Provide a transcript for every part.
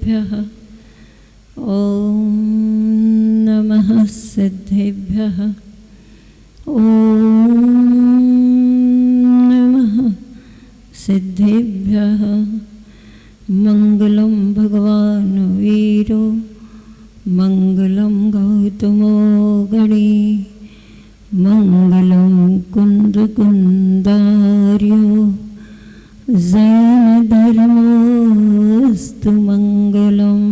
सिद्धेभ्यः ॐ नमः सिद्धेभ्यः ॐ नमः सिद्धेभ्यः। मंगलं भगवान् वीरो मंगलं गौतमो गणी मंगलं कुन्दकुन्दार्यो जैनधर्मोऽस्तु मंगलम्।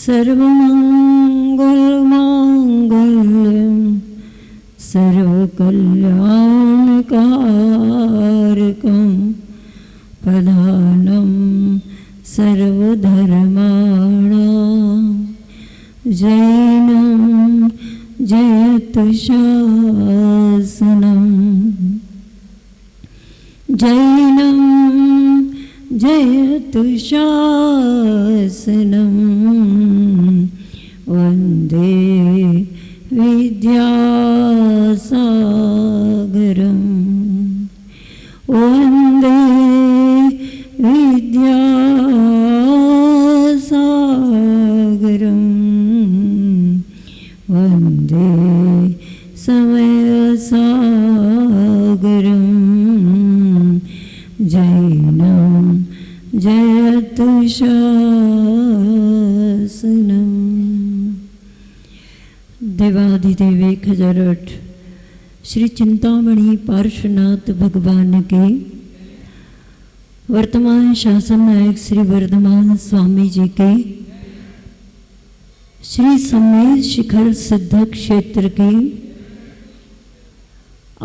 सर्वमङ्गलमाङ्गल्यं सर्वकल्याणकारकं प्रधानं सर्वधर्माणां जैनं जयतु शासनं जैनं जयतु शासनं। वन्दे विद्यासागरं वन्दे विद्यासागरं वन्दे समयसागरं जैनं जयतु शासनं। देवाधिदेव 1008 श्री चिंतामणि पार्श्वनाथ भगवान के वर्तमान शासन नायक श्री वर्धमान स्वामी जी के श्री सम्मेद शिखर सिद्ध क्षेत्र के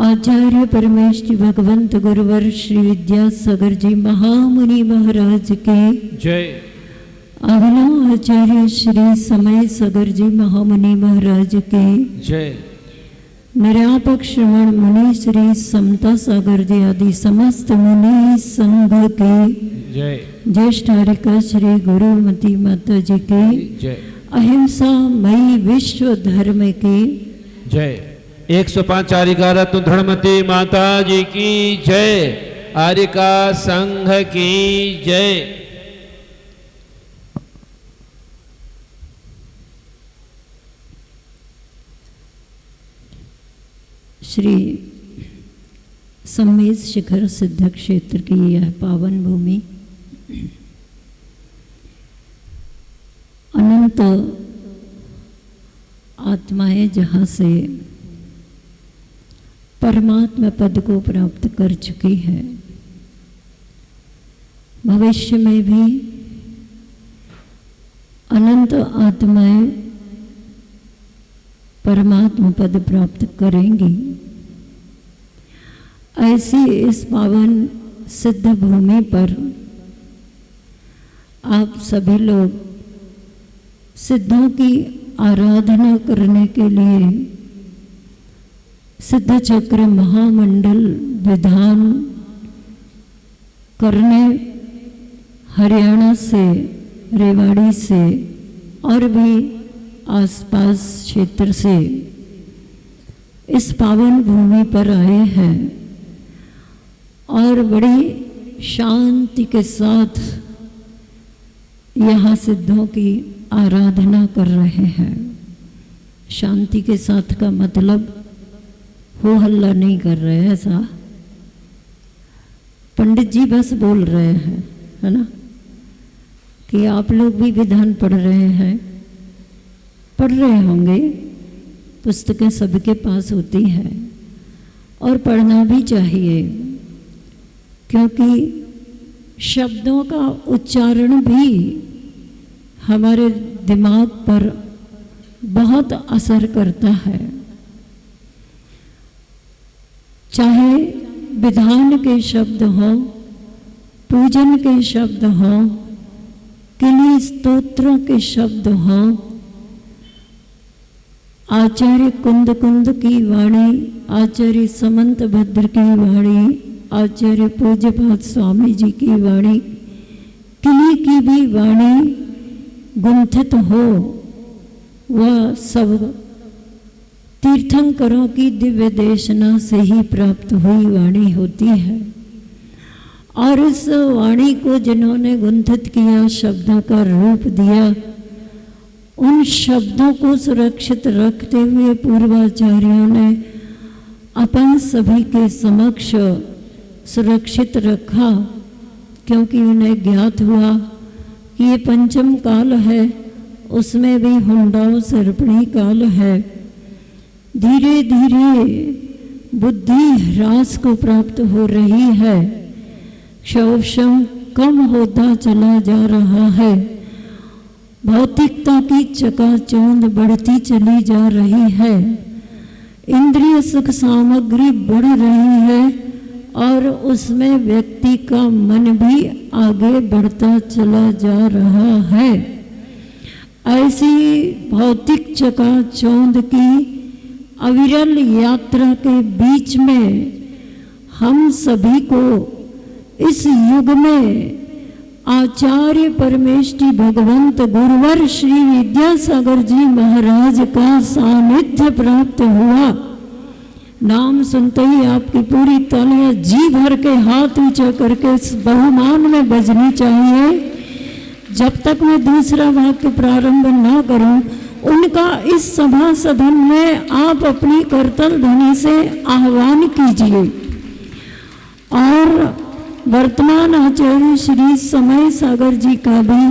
आचार्य परमेश्वरी भगवंत गुरुवर श्री विद्यासागर जी महामुनि महाराज के जय। अभिनव आचार्य श्री समय सागर जी महामुनि महाराज के जय। निरापक श्रवण मुनि श्री समता सागर जी आदि समस्त मुनि संघ के जय। ज्येष्ठ हरिका श्री गुरुमती माता जी के जय। अहिंसा मई विश्व धर्म के जय। 105 आरिका रत्न धर्मती माता जी की जय। आरिका संघ की जय। श्री सम्मेद शिखर सिद्ध क्षेत्र की यह पावन भूमि अनंत आत्माएं जहाँ से परमात्मा पद को प्राप्त कर चुकी है, भविष्य में भी अनंत आत्माएं परमात्मा पद प्राप्त करेंगी। ऐसी इस पावन सिद्ध भूमि पर आप सभी लोग सिद्धों की आराधना करने के लिए सिद्ध चक्र महामंडल विधान करने हरियाणा से, रेवाड़ी से और भी आसपास क्षेत्र से इस पावन भूमि पर आए हैं और बड़ी शांति के साथ यहाँ सिद्धों की आराधना कर रहे हैं। शांति के साथ का मतलब हो हल्ला नहीं कर रहे हैं, ऐसा पंडित जी बस बोल रहे हैं, है ना, कि आप लोग भी विधान पढ़ रहे हैं, पढ़ रहे होंगे, पुस्तकें सबके पास होती हैं और पढ़ना भी चाहिए, क्योंकि शब्दों का उच्चारण भी हमारे दिमाग पर बहुत असर करता है। चाहे विधान के शब्द हों, पूजन के शब्द हों, किन्हीं स्तोत्रों के शब्द हों, आचार्य कुंद कुंद की वाणी, आचार्य समंत भद्र की वाणी, आचार्य पूज्यपाद स्वामी जी की वाणी, किन्हीं की भी वाणी गुंथित हो, वह सब तीर्थंकरों की दिव्य देशना से ही प्राप्त हुई वाणी होती है। और इस वाणी को जिन्होंने गुंथित किया, शब्दों का रूप दिया, उन शब्दों को सुरक्षित रखते हुए पूर्वाचार्यों ने अपन सभी के समक्ष सुरक्षित रखा, क्योंकि उन्हें ज्ञात हुआ कि ये पंचम काल है, उसमें भी हुंडाओ सर्पणी काल है। धीरे धीरे बुद्धि ह्रास को प्राप्त हो रही है, क्षोभम कम होता चला जा रहा है, भौतिकता की चकाचौंध बढ़ती चली जा रही है, इंद्रिय सुख सामग्री बढ़ रही है और उसमें व्यक्ति का मन भी आगे बढ़ता चला जा रहा है। ऐसी भौतिक चकाचौंध की अविरल यात्रा के बीच में हम सभी को इस युग में आचार्य परमेष्टि भगवंत गुरुवर श्री विद्यासागर जी महाराज का सानिध्य प्राप्त हुआ। नाम सुनते ही आपकी पूरी तालियां जी भर के हाथ ऊंचा करके इस बहुमान में बजनी चाहिए। जब तक मैं दूसरा वाक्य प्रारंभ ना करूं, उनका इस सभा सदन में आप अपनी करतल ध्वनि से आह्वान कीजिए और वर्तमान आचार्य श्री समय सागर जी का भी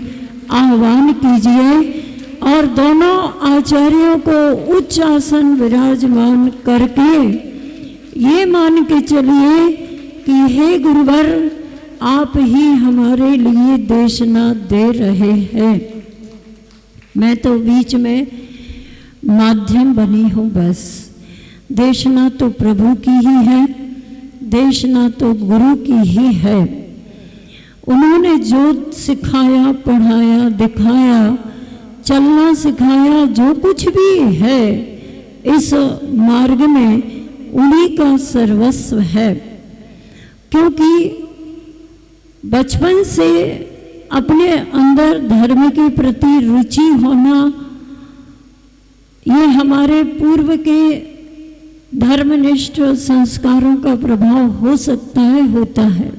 आह्वान कीजिए और दोनों आचार्यों को उच्च आसन विराजमान करके ये मान के चलिए कि हे गुरुवर, आप ही हमारे लिए देशना दे रहे हैं। मैं तो बीच में माध्यम बनी हूँ बस। देशना तो प्रभु की ही है, देशना तो गुरु की ही है। उन्होंने जो सिखाया, पढ़ाया, दिखाया, चलना सिखाया, जो कुछ भी है इस मार्ग में, उन्हीं का सर्वस्व है। क्योंकि बचपन से अपने अंदर धर्म के प्रति रुचि होना, ये हमारे पूर्व के धर्मनिष्ठ संस्कारों का प्रभाव हो सकता है, होता है।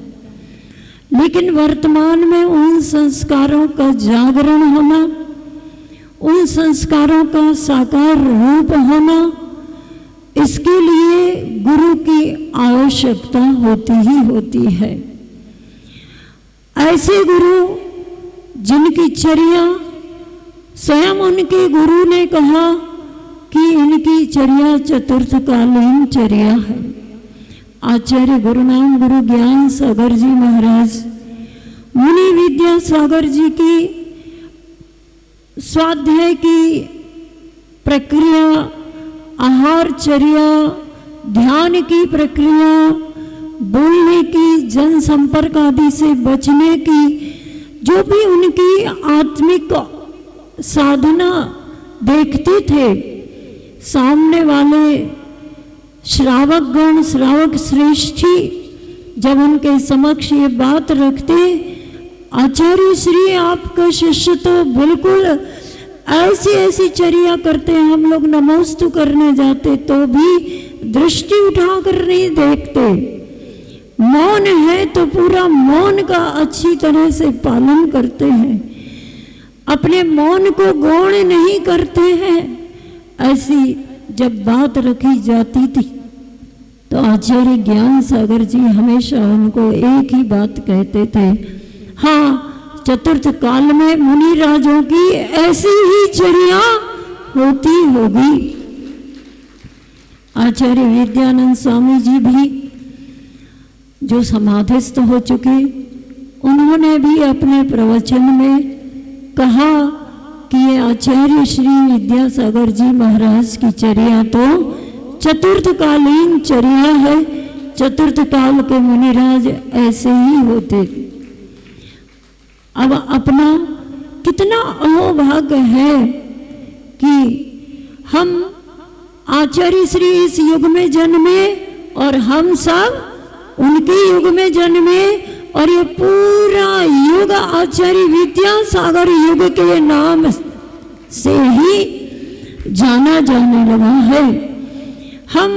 लेकिन वर्तमान में उन संस्कारों का जागरण होना, उन संस्कारों का साकार रूप होना, इसके लिए गुरु की आवश्यकता होती ही होती है। ऐसे गुरु जिनकी चर्या स्वयं उनके गुरु ने कहा कि इनकी चर्या चतुर्थकालीन चर्या है। आचार्य गुरुनाम गुरु ज्ञान सागर जी महाराज, मुनि विद्यासागर जी की स्वाध्याय की प्रक्रिया, आहार चर्या, ध्यान की प्रक्रिया, बोलने की, जनसंपर्क आदि से बचने की, जो भी उनकी आत्मिक साधना देखते थे, सामने वाले श्रावक गण, श्रावक श्रेष्ठी जब उनके समक्ष ये बात रखते, आचार्य श्री आपका शिष्य तो बिल्कुल ऐसी ऐसी चर्या करते हैं, हम लोग नमोस्तु करने जाते तो भी दृष्टि उठाकर नहीं देखते, मौन है तो पूरा मौन का अच्छी तरह से पालन करते हैं, अपने मौन को गौण नहीं करते हैं। ऐसी जब बात रखी जाती थी तो आचार्य ज्ञान सागर जी हमेशा उनको एक ही बात कहते थे, हाँ, चतुर्थ काल में मुनि राजों की ऐसी ही चर्या होती होगी। आचार्य विद्यानंद स्वामी जी भी जो समाधिस्थ हो चुके, उन्होंने भी अपने प्रवचन में कहा कि ये आचार्य श्री विद्यासागर जी महाराज की चर्या तो चतुर्थकालीन चर्या है, चतुर्थ काल के मुनिराज ऐसे ही होते। अब अपना कितना अहोभाग्य है कि हम आचार्य श्री इस युग में जन्मे और हम सब उनके युग में जन्मे और ये पूरा युग आचार्य विद्यासागर युग के नाम से ही जाना जाने लगा है। हम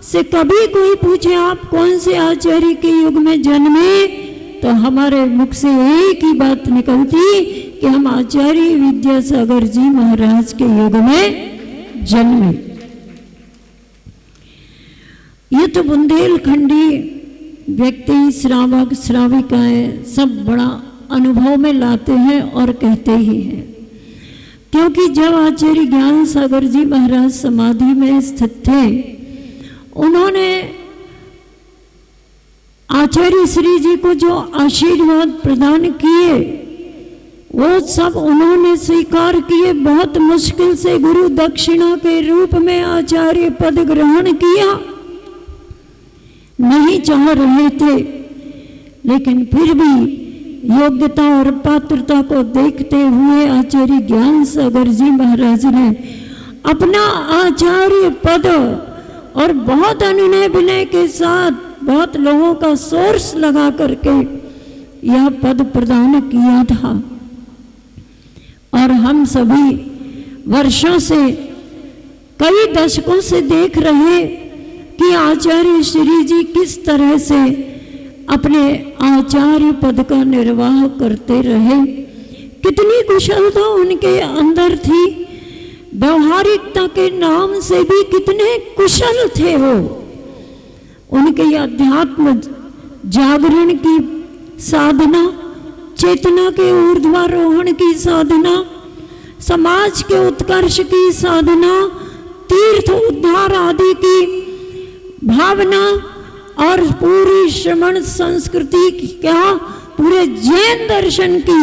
से कभी कोई पूछे आप कौन से आचार्य के युग में जन्मे, तो हमारे मुख से एक ही बात निकलती कि हम आचार्य विद्यासागर जी महाराज के युग में जन्मे। ये तो बुंदेलखंडी व्यक्ति, श्रावक श्राविकाएं सब बड़ा अनुभव में लाते हैं और कहते ही हैं, क्योंकि जब आचार्य ज्ञान सागर जी महाराज समाधि में स्थित थे, उन्होंने आचार्य श्री जी को जो आशीर्वाद प्रदान किए वो सब उन्होंने स्वीकार किए। बहुत मुश्किल से गुरु दक्षिणा के रूप में आचार्य पद ग्रहण किया, नहीं चाह रहे थे, लेकिन फिर भी योग्यता और पात्रता को देखते हुए आचार्य ज्ञान सागर जी महाराज ने अपना आचार्य पद और बहुत अनुनय विनय के साथ बहुत लोगों का सोर्स लगा करके यह पद प्रदान किया था। और हम सभी वर्षों से, कई दशकों से देख रहे कि आचार्य श्री जी किस तरह से अपने आचार्य पद का निर्वाह करते रहे। कितनी कुशलता उनके अंदर थी, व्यवहारिकता के नाम से भी कितने कुशल थे वो। उनके अध्यात्म जागरण की साधना, चेतना के ऊर्ध्वारोहण की साधना, समाज के उत्कर्ष की साधना, तीर्थ उद्धार आदि की भावना और पूरी श्रमण संस्कृति क्या, पूरे जैन दर्शन की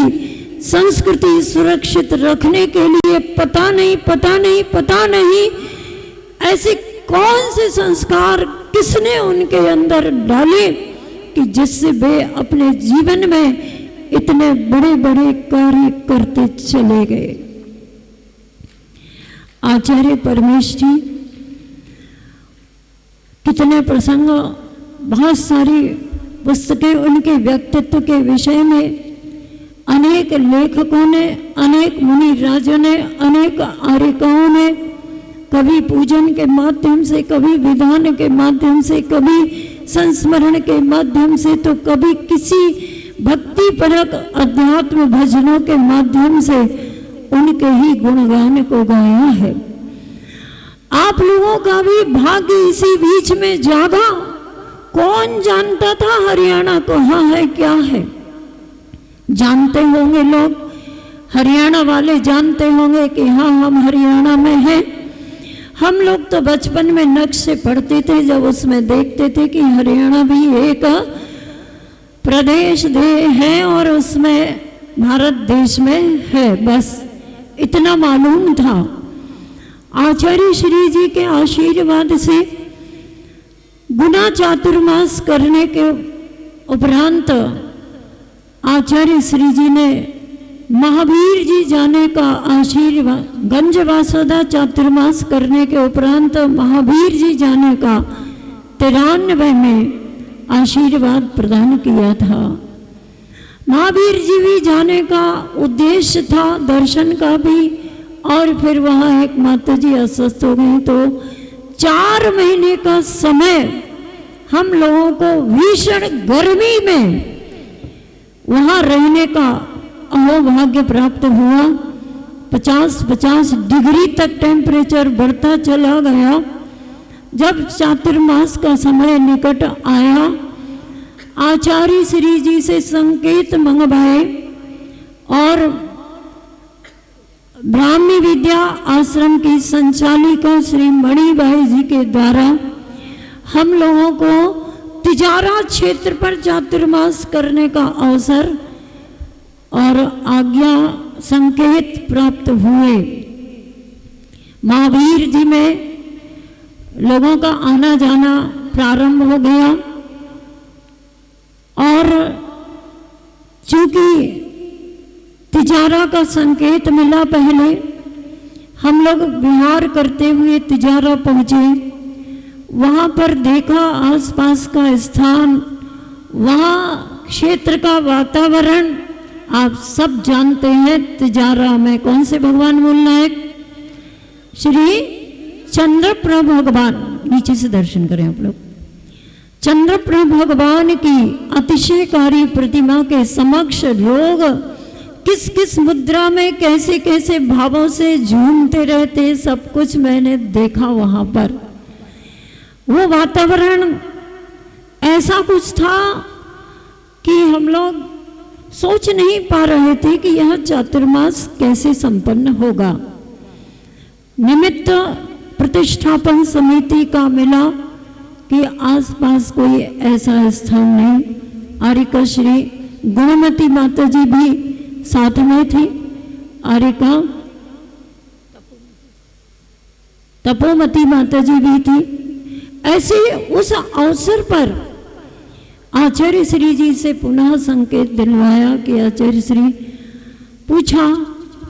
संस्कृति सुरक्षित रखने के लिए पता नहीं ऐसे कौन से संस्कार किसने उनके अंदर डाले कि जिससे वे अपने जीवन में इतने बड़े बड़े कार्य करते चले गए। आचार्य परमेश जी कितने प्रसंग, बहुत सारी पुस्तकें उनके व्यक्तित्व के विषय में अनेक लेखकों ने, अनेक मुनि राजों ने, अनेक आर्यकाओं ने कभी पूजन के माध्यम से, कभी विधान के माध्यम से, कभी संस्मरण के माध्यम से, तो कभी किसी भक्तिपरक अध्यात्म भजनों के माध्यम से उनके ही गुणगान को गाया है। आप लोगों का भी भाग्य इसी बीच में जागा। कौन जानता था हरियाणा कहाँ है, क्या है? जानते होंगे लोग, हरियाणा वाले जानते होंगे कि हाँ हम हरियाणा में हैं। हम लोग तो बचपन में नक्शे पढ़ते थे, जब उसमें देखते थे कि हरियाणा भी एक प्रदेश है और उसमें भारत देश में है, बस इतना मालूम था। आचार्य श्री जी के आशीर्वाद से गुना चातुर्मास करने के उपरांत आचार्य श्री जी ने महावीर जी जाने का आशीर्वाद, गंज वासुदा चातुर्मास करने के उपरांत महावीर जी जाने का 93 में आशीर्वाद प्रदान किया था। महावीर जी भी जाने का उद्देश्य था, दर्शन का भी, और फिर वहाँ एक माता जी अस्वस्थ हो गई, तो 4 महीने का समय हम लोगों को भीषण गर्मी में वहाँ रहने का अहोभाग्य प्राप्त हुआ। 50-50 डिग्री तक टेम्परेचर बढ़ता चला गया। जब चातुर्मास का समय निकट आया, आचार्य श्री जी से संकेत मंगवाए और ब्राह्मी विद्या आश्रम की संचालिका श्री मणिबाई जी के द्वारा हम लोगों को तिजारा क्षेत्र पर चातुर्मास करने का अवसर और आज्ञा संकेत प्राप्त हुए। महावीर जी में लोगों का आना जाना प्रारंभ हो गया और चूंकि तिजारा का संकेत मिला, पहले हम लोग विहार करते हुए तिजारा पहुंचे। वहाँ पर देखा आसपास का स्थान, वहाँ क्षेत्र का वातावरण, आप सब जानते हैं तिजारा में कौन से भगवान बोलना है? श्री चंद्रप्रभ भगवान। नीचे से दर्शन करें आप लोग। चंद्रप्रभ भगवान की अतिशयकारी प्रतिमा के समक्ष लोग किस किस मुद्रा में कैसे कैसे भावों से झूमते रहते, सब कुछ मैंने देखा वहां पर। वो वातावरण ऐसा कुछ था कि हम लोग सोच नहीं पा रहे थे कि यह चातुर्मास कैसे संपन्न होगा। निमित्त प्रतिष्ठापन समिति का मिला कि आसपास कोई ऐसा स्थान नहीं। आरिका श्री गुणमती माता जी भी साथ में थी। आरिका तपोमती माता जी भी थी। ऐसे उस अवसर पर आचार्य श्री जी से पुनः संकेत दिलवाया कि आचार्य श्री पूछा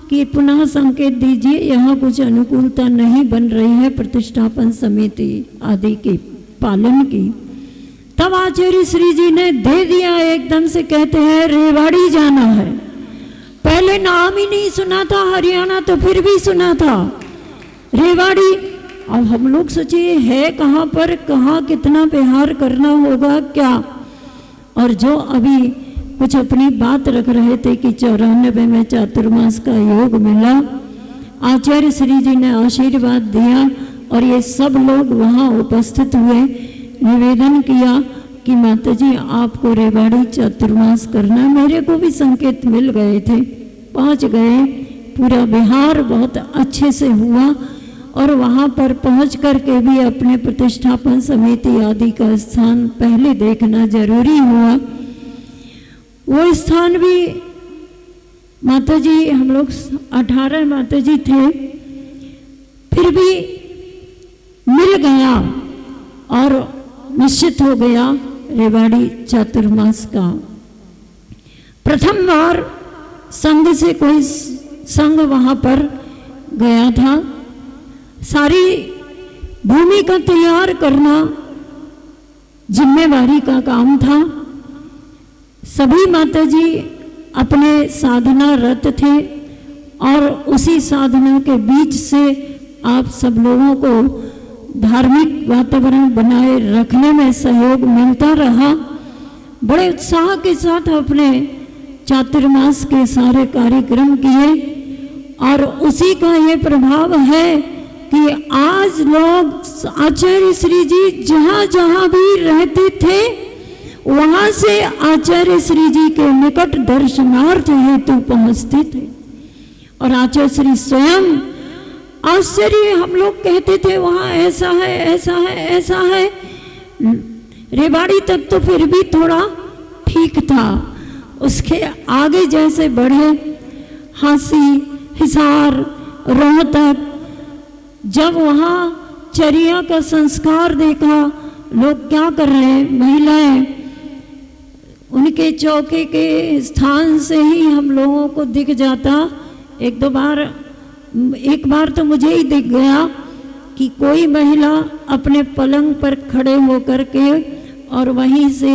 कि पुनः संकेत दीजिए, यहाँ कुछ अनुकूलता नहीं बन रही है प्रतिष्ठापन समिति आदि की पालन की। तब आचार्य श्री जी ने दे दिया, एकदम से कहते हैं रेवाड़ी जाना है। पहले नाम ही नहीं सुना था, हरियाणा तो फिर भी सुना था, रेवाड़ी। अब हम लोग सोचे है कहाँ पर, कहाँ कितना व्यवहार करना होगा क्या। और जो अभी कुछ अपनी बात रख रहे थे कि 94 में चातुर्मास का योग मिला, आचार्य श्री जी ने आशीर्वाद दिया और ये सब लोग वहाँ उपस्थित हुए। निवेदन किया कि माता जी आपको रेवाड़ी चातुर्मास करना। मेरे को भी संकेत मिल गए थे, पहुँच गए। पूरा विहार बहुत अच्छे से हुआ और वहाँ पर पहुँच करके भी अपने प्रतिष्ठापन समिति आदि का स्थान पहले देखना जरूरी हुआ। वो स्थान भी माता जी, हम लोग 18 माता जी थे, फिर भी मिल गया और निश्चित हो गया रेवाड़ी चातुर्मास का। प्रथम बार संघ से कोई संघ वहाँ पर गया था। सारी भूमि का तैयार करना जिम्मेवारी का काम था। सभी माताजी अपने साधना रत थे और उसी साधना के बीच से आप सब लोगों को धार्मिक वातावरण बनाए रखने में सहयोग मिलता रहा। बड़े उत्साह के साथ अपने चातुर्मास के सारे कार्यक्रम किए और उसी का ये प्रभाव है कि आज लोग आचार्य श्री जी जहाँ जहाँ भी रहते थे वहाँ से आचार्य श्री जी के निकट दर्शनार्थ हेतु पहुँचते थे। और आचार्य श्री स्वयं आश्चर्य, हम लोग कहते थे वहाँ ऐसा है ऐसा है ऐसा है। रेवाड़ी तक तो फिर भी थोड़ा ठीक था, उसके आगे जैसे बढ़े हांसी, हिसार, रोहतक, जब वहाँ चर्या का संस्कार देखा, लोग क्या कर रहे हैं, महिलाएं उनके चौके के स्थान से ही हम लोगों को दिख जाता। एक बार तो मुझे ही दिख गया कि कोई महिला अपने पलंग पर खड़े होकर के और वहीं से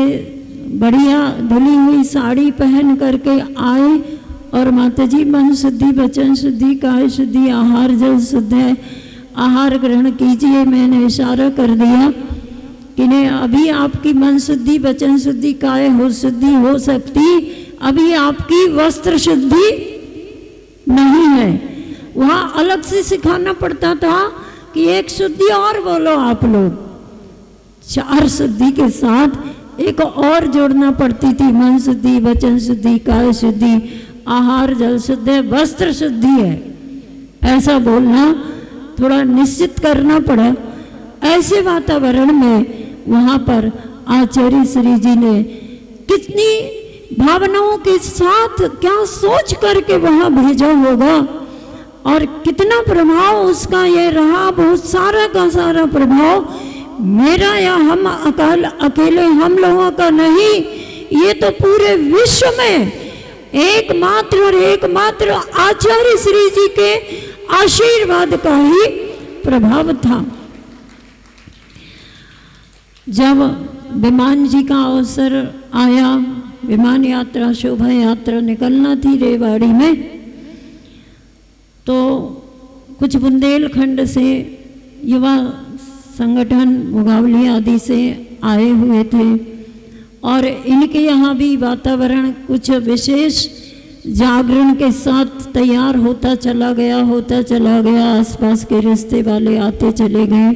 बढ़िया धुली हुई साड़ी पहन करके आए और माताजी मन शुद्धि, वचन शुद्धि, काय शुद्धि, आहार जल शुद्ध है, आहार ग्रहण कीजिए। मैंने इशारा कर दिया कि नहीं, अभी आपकी मन शुद्धि, वचन शुद्धि, काय हो शुद्धि हो सकती, अभी आपकी वस्त्र शुद्धि नहीं है। वहाँ अलग से सिखाना पड़ता था कि एक शुद्धि और बोलो आप लोग, 4 शुद्धि के साथ एक और जोड़ना पड़ती थी, मन शुद्धि, वचन शुद्धि, काय शुद्धि, आहार जल शुद्ध है, वस्त्र शुद्धि है, ऐसा बोलना थोड़ा निश्चित करना पड़ा। ऐसे वातावरण में वहाँ पर आचार्य श्री जी ने कितनी भावनाओं के साथ क्या सोच करके वहाँ भेजा होगा और कितना प्रभाव उसका ये रहा। बहुत सारा का सारा प्रभाव मेरा या हम अकेले हम लोगों का नहीं, ये तो पूरे विश्व में एकमात्र और एकमात्र आचार्य श्री जी के आशीर्वाद का ही प्रभाव था। जब विमान जी का अवसर आया, विमान यात्रा, शोभा यात्रा निकलना थी रेवाड़ी में, तो कुछ बुंदेलखंड से युवा संगठन मुगावली आदि से आए हुए थे और इनके यहाँ भी वातावरण कुछ विशेष जागरण के साथ तैयार होता चला गया। आसपास के रिश्ते वाले आते चले गए।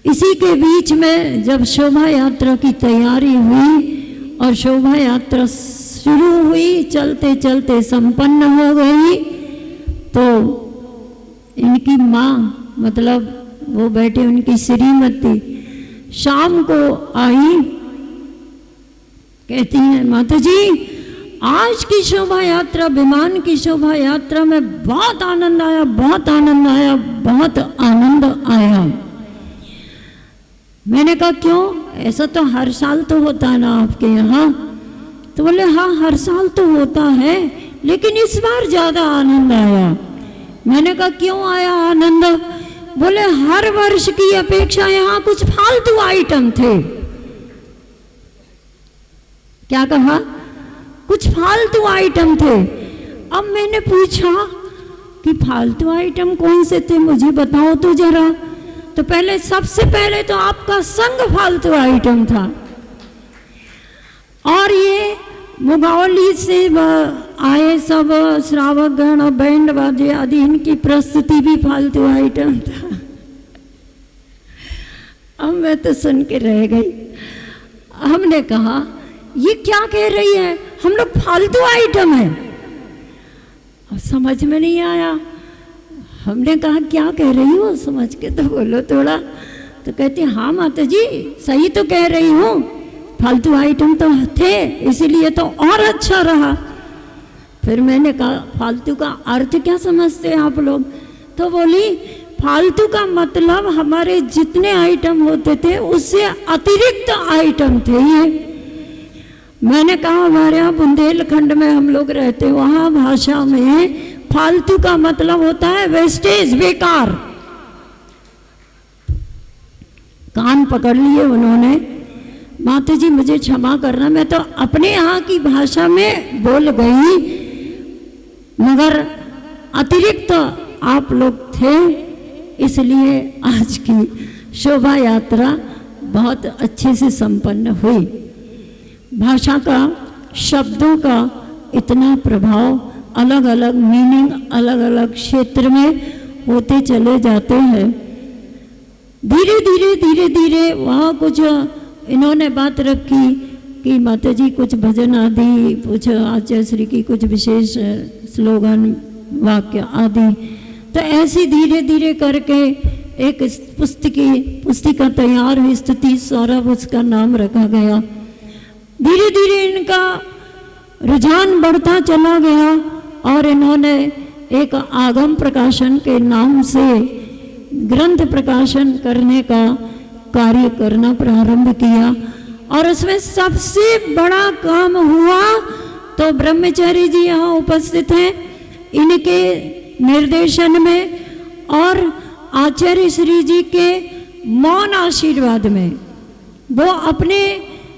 इसी के बीच में जब शोभा यात्रा की तैयारी हुई और शोभा यात्रा शुरू हुई, चलते चलते संपन्न हो गई, तो इनकी माँ मतलब वो बैठे उनकी श्रीमती शाम को आई, कहती हैं माता जी आज की शोभा यात्रा, विमान की शोभा यात्रा में बहुत आनंद आया, बहुत आनंद आया, बहुत आनंद आया। मैंने कहा क्यों, ऐसा तो हर साल तो होता है ना आपके यहाँ? तो बोले हाँ हर साल तो होता है, लेकिन इस बार ज्यादा आनंद आया। मैंने कहा क्यों आया आनंद? बोले हर वर्ष की अपेक्षा यहाँ कुछ फालतू आइटम थे। क्या कहा? कुछ फालतू आइटम थे। अब मैंने पूछा कि फालतू आइटम कौन से थे, मुझे बताओ तो जरा। तो पहले सबसे पहले तो आपका संग फालतू आइटम था, और ये मुगावली से आए सब श्रावक गण और बैंड बाजे आदि, इनकी प्रस्तुति भी फालतू आइटम था। अब मैं तो सुन के रह गई। हमने कहा ये क्या कह रही है, हम लोग फालतू आइटम है। अब समझ में नहीं आया। हमने कहा क्या कह रही हो, समझ के तो बोलो थोड़ा। तो कहती हाँ माता जी सही तो कह रही हूँ, फालतू आइटम तो थे इसीलिए तो और अच्छा रहा। फिर मैंने कहा फालतू का अर्थ क्या समझते हैं आप लोग? तो बोली फालतू का मतलब हमारे जितने आइटम होते थे उससे अतिरिक्त आइटम थे ये। मैंने कहा हमारे यहाँ बुंदेलखंड में हम लोग रहते, वहाँ भाषा में फालतू का मतलब होता है वेस्टेज, बेकार। कान पकड़ लिए उन्होंने। माता जी मुझे क्षमा करना, मैं तो अपने यहाँ की भाषा में बोल गई, मगर अतिरिक्त आप लोग थे, इसलिए आज की शोभा यात्रा बहुत अच्छे से संपन्न हुई। भाषा का, शब्दों का इतना प्रभाव, अलग अलग मीनिंग अलग अलग क्षेत्र में होते चले जाते हैं। धीरे धीरे वहाँ कुछ इन्होंने बात रखी कि माता जी कुछ भजन आदि, कुछ आचार्य श्री की कुछ विशेष स्लोगन वाक्य आदि। तो ऐसी धीरे धीरे करके एक पुस्तिका तैयार हुई, स्तुति सौरभ उसका नाम रखा गया। धीरे धीरे इनका रुझान बढ़ता चला गया और इन्होंने एक आगम प्रकाशन के नाम से ग्रंथ प्रकाशन करने का कार्य करना प्रारंभ किया। और उसमें सबसे बड़ा काम हुआ तो ब्रह्मचारी जी यहाँ उपस्थित हैं, इनके निर्देशन में और आचार्य श्री जी के मौन आशीर्वाद में। वो अपने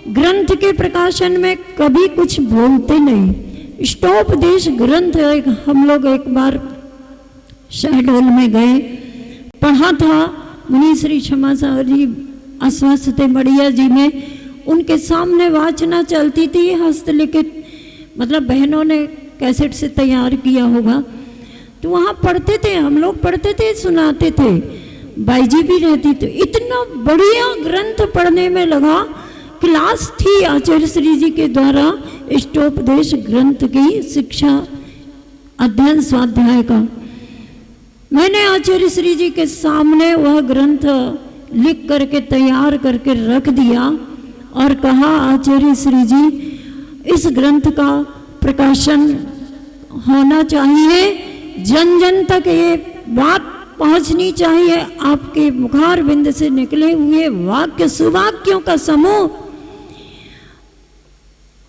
ग्रंथ के प्रकाशन में कभी कुछ बोलते नहीं। इष्टोपदेश ग्रंथ एक हम लोग एक बार शहडोल में गए, पढ़ा था। मुनि श्री क्षमा सागर जी अस्वस्थ थे मड़िया जी में, उनके सामने वाचना चलती थी, हस्तलिखित मतलब बहनों ने कैसेट से तैयार किया होगा। तो वहाँ पढ़ते थे, हम लोग पढ़ते थे, सुनाते थे, बाई जी भी रहती। तो इतना बढ़िया ग्रंथ पढ़ने में लगा। क्लास थी आचार्य श्री जी के द्वारा इष्टोपदेश ग्रंथ की शिक्षा, अध्ययन स्वाध्याय का। मैंने आचार्य श्री जी के सामने वह ग्रंथ लिख करके तैयार करके रख दिया और कहा आचार्य श्री जी इस ग्रंथ का प्रकाशन होना चाहिए, जन जन तक ये बात पहुंचनी चाहिए। आपके मुखार बिंद से निकले हुए वाक्य सुवाक्यों का समूह।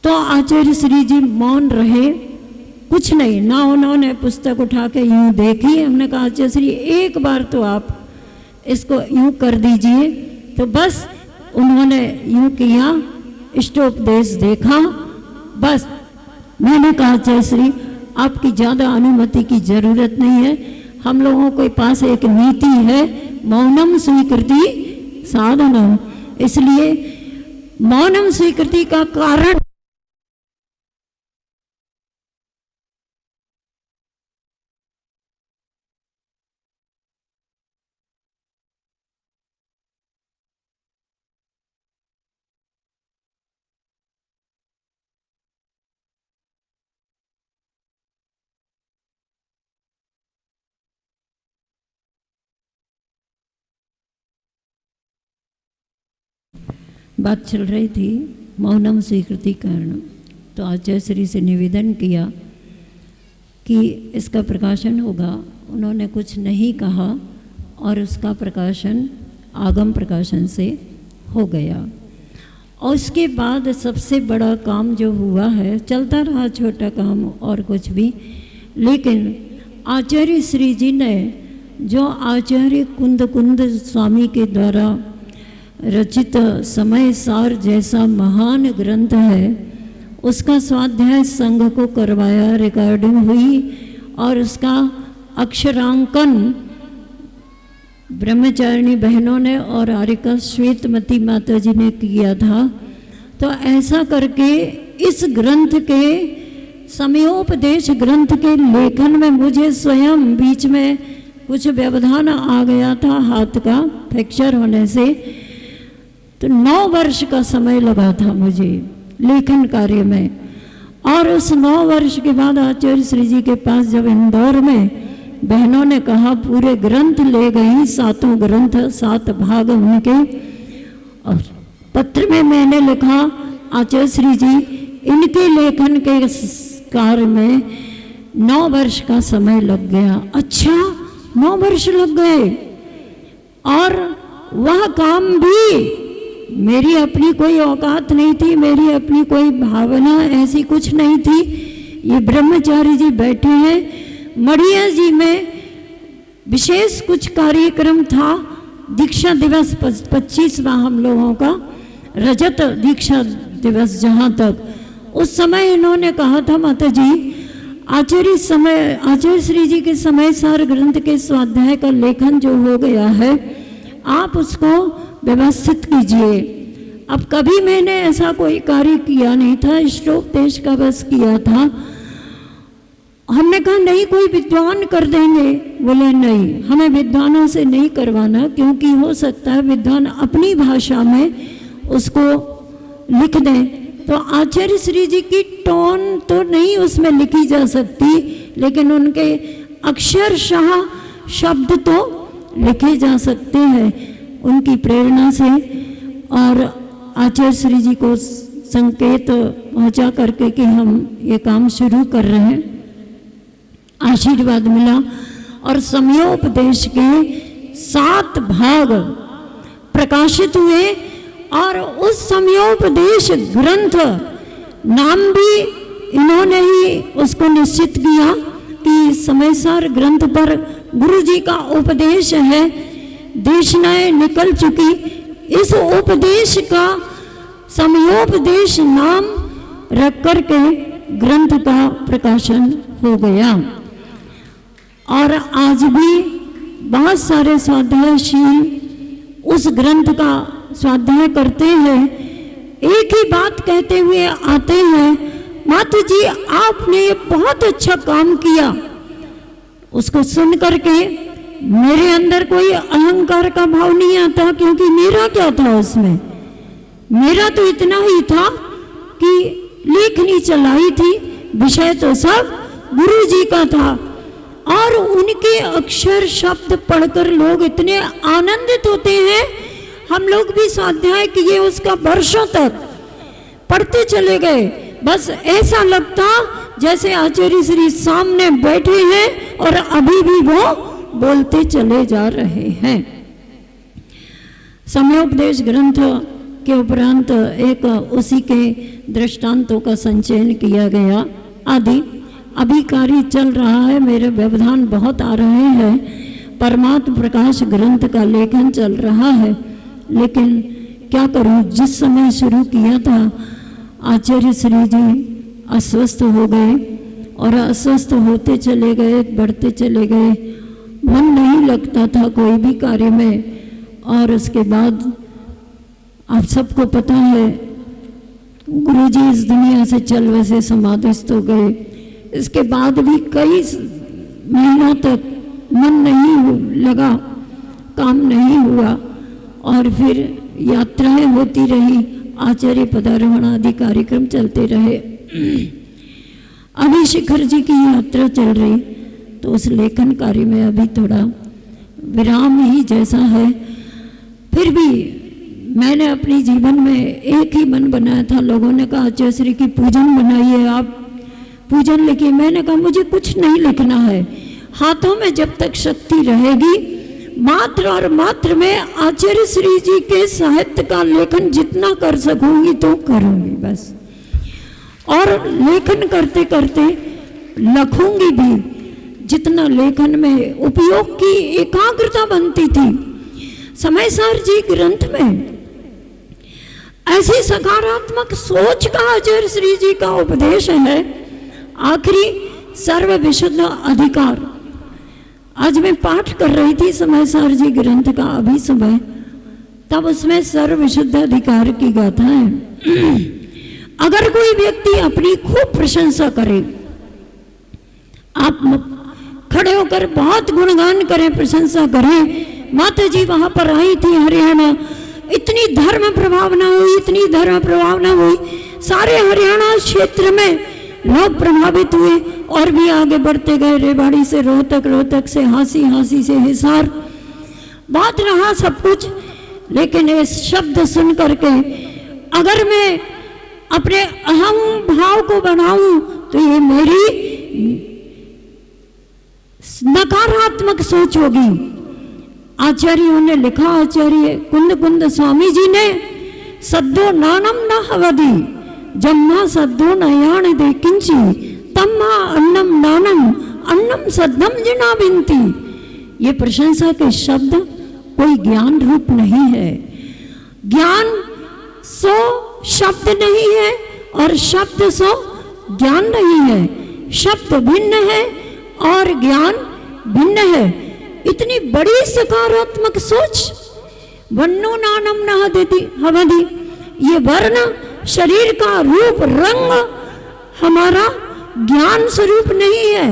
तो आचार्य श्री जी मौन रहे, कुछ नहीं ना। उन्होंने पुस्तक उठा के यूं देखी। हमने कहा आचार्य श्री एक बार तो आप इसको यूं कर दीजिए। तो बस उन्होंने यूं किया, इष्टोपदेश देखा। बस मैंने कहा आचार्य श्री आपकी ज़्यादा अनुमति की जरूरत नहीं है, हम लोगों के पास एक नीति है, मौनम स्वीकृति साधनम। इसलिए मौनम स्वीकृति का कारण बात चल रही थी मौनम स्वीकृति कारण। तो आचार्य श्री से निवेदन किया कि इसका प्रकाशन होगा। उन्होंने कुछ नहीं कहा और उसका प्रकाशन आगम प्रकाशन से हो गया। और उसके बाद सबसे बड़ा काम जो हुआ है, चलता रहा छोटा काम और कुछ भी, लेकिन आचार्य श्री जी ने जो आचार्य कुंद स्वामी के द्वारा रचित समय सार जैसा महान ग्रंथ है, उसका स्वाध्याय संघ को करवाया, रिकॉर्डिंग हुई और उसका अक्षरांकन ब्रह्मचारिणी बहनों ने और आरिका श्वेतमती माता जी ने किया था। तो ऐसा करके इस ग्रंथ के समयोपदेश ग्रंथ के लेखन में मुझे स्वयं बीच में कुछ व्यवधान आ गया था, हाथ का फ्रैक्चर होने से। तो 9 वर्ष का समय लगा था मुझे लेखन कार्य में। और उस 9 वर्ष के बाद आचार्य श्री जी के पास जब इंदौर में बहनों ने कहा, पूरे ग्रंथ ले गई, 7 ग्रंथ 7 भाग उनके, और पत्र में मैंने लिखा, आचार्य श्री जी इनके लेखन के कार्य में 9 वर्ष का समय लग गया। अच्छा, 9 वर्ष लग गए। और वह काम भी मेरी अपनी कोई औकात नहीं थी, मेरी अपनी कोई भावना ऐसी कुछ नहीं थी। ये ब्रह्मचारी जी बैठे हैं, मढ़िया जी में विशेष कुछ कार्यक्रम था, दीक्षा दिवस 25वां हम लोगों का, रजत दीक्षा दिवस। जहाँ तक उस समय इन्होंने कहा था, माता जी आचार्य श्री जी के समय सार ग्रंथ के स्वाध्याय का लेखन जो हो गया है, आप उसको व्यवस्थित कीजिए। अब कभी मैंने ऐसा कोई कार्य किया नहीं था, इष्टोपदेश का बस किया था। हमने कहा नहीं, कोई विद्वान कर देंगे। बोले नहीं, हमें विद्वानों से नहीं करवाना, क्योंकि हो सकता है विद्वान अपनी भाषा में उसको लिख दें। तो आचार्य श्री जी की टोन तो नहीं उसमें लिखी जा सकती, लेकिन उनके अक्षरशः शब्द तो लिखे जा सकते हैं उनकी प्रेरणा से। और आचार्य श्री जी को संकेत पहुंचा करके कि हम ये काम शुरू कर रहे हैं, आशीर्वाद मिला। और समयोपदेश के 7 भाग प्रकाशित हुए। और उस समयोपदेश ग्रंथ नाम भी इन्होंने ही उसको निश्चित किया कि समयसार ग्रंथ पर गुरु जी का उपदेश है, देशनाएं निकल चुकी। इस उपदेश का समयोपदेश नाम रख करके ग्रंथ का प्रकाशन हो गया। और आज भी बहुत सारे स्वाध्यायशील उस ग्रंथ का स्वाध्याय करते हैं। एक ही बात कहते हुए आते हैं, माता जी आपने बहुत अच्छा काम किया। उसको सुन करके मेरे अंदर कोई अहंकार का भाव नहीं आता, क्योंकि मेरा क्या था उसमें, मेरा तो इतना ही था कि लेखनी चलाई थी, विषय तो सब गुरु जी का था। और उनके अक्षर शब्द पढ़कर लोग इतने आनंदित होते हैं। हम लोग भी स्वाध्याय किए, उसका वर्षों तक पढ़ते चले गए। बस ऐसा लगता जैसे आचार्य श्री सामने बैठे हैं और अभी भी वो बोलते चले जा रहे हैं। समयोपदेश ग्रंथ के उपरांत एक उसी के दृष्टांतों का संचयन किया गया आदि। अभी कार्य चल रहा है, मेरे व्यवधान बहुत आ रहे हैं। परमात्म प्रकाश ग्रंथ का लेखन चल रहा है, लेकिन क्या करूं, जिस समय शुरू किया था आचार्य श्री जी अस्वस्थ हो गए और अस्वस्थ होते चले गए, बढ़ते चले गए, मन नहीं लगता था कोई भी कार्य में। और उसके बाद आप सबको पता है गुरुजी इस दुनिया से चल वैसे समाधिस्थ हो गए। इसके बाद भी कई महीनों तक मन नहीं लगा, काम नहीं हुआ और फिर यात्राएं होती रही, आचार्य पदारोहण आदि कार्यक्रम चलते रहे। अभी शिखर जी की यात्रा चल रही तो उस लेखन कार्य में अभी थोड़ा विराम ही जैसा है। फिर भी मैंने अपने जीवन में एक ही मन बनाया था। लोगों ने कहा आचार्य श्री की पूजन बनाइए, आप पूजन लिखिए। मैंने कहा मुझे कुछ नहीं लिखना है, हाथों में जब तक शक्ति रहेगी मात्र और मात्र मैं आचार्य श्री जी के साहित्य का लेखन जितना कर सकूंगी तो करूंगी बस। और लेखन करते करते लिखूंगी भी, जितना लेखन में उपयोग की एकाग्रता बनती थी। समयसार जी ग्रंथ में ऐसी सकारात्मक सोच का आचार्य श्री जी का उपदेश है। आखिरी सर्व विशुद्ध अधिकार, आज मैं पाठ कर रही थी समयसार जी ग्रंथ का अभी सुबह, तब उसमें सर्व विशुद्ध अधिकार की गाथा है। अगर कोई व्यक्ति अपनी खूब प्रशंसा करे, आप खड़े होकर बहुत गुणगान करें, प्रशंसा करें, माता जी वहां पर आई थी हरियाणा, इतनी धर्म प्रभावना हुई, इतनी धर्म प्रभावना हुई, सारे हरियाणा क्षेत्र में लोग प्रभावित हुए और भी आगे बढ़ते गए। रेवाड़ी से रोहतक, रोहतक से हांसी, हांसी से हिसार, बात रहा सब कुछ। लेकिन ये शब्द सुन करके अगर मैं अपने अहम भाव को बढ़ाऊं तो ये मेरी नकारात्मक सोच होगी। आचार्यों ने लिखा, आचार्य कुंद कुंद स्वामी जी ने, सद्दो नानम न हवदी जम्मा सद्दो नयाण दे किंची तम्मा अन्नम नानम अन्नम सद्दम जिना बिनती। ये प्रशंसा के शब्द कोई ज्ञान रूप नहीं है। ज्ञान सो शब्द नहीं है और शब्द सो ज्ञान नहीं है। शब्द भिन्न है और ज्ञान भिन्न है। इतनी बड़ी सकारात्मक सोच, वन्नो नानम न देती हवदी, ये वर्ण शरीर का रूप रंग हमारा ज्ञान स्वरूप नहीं है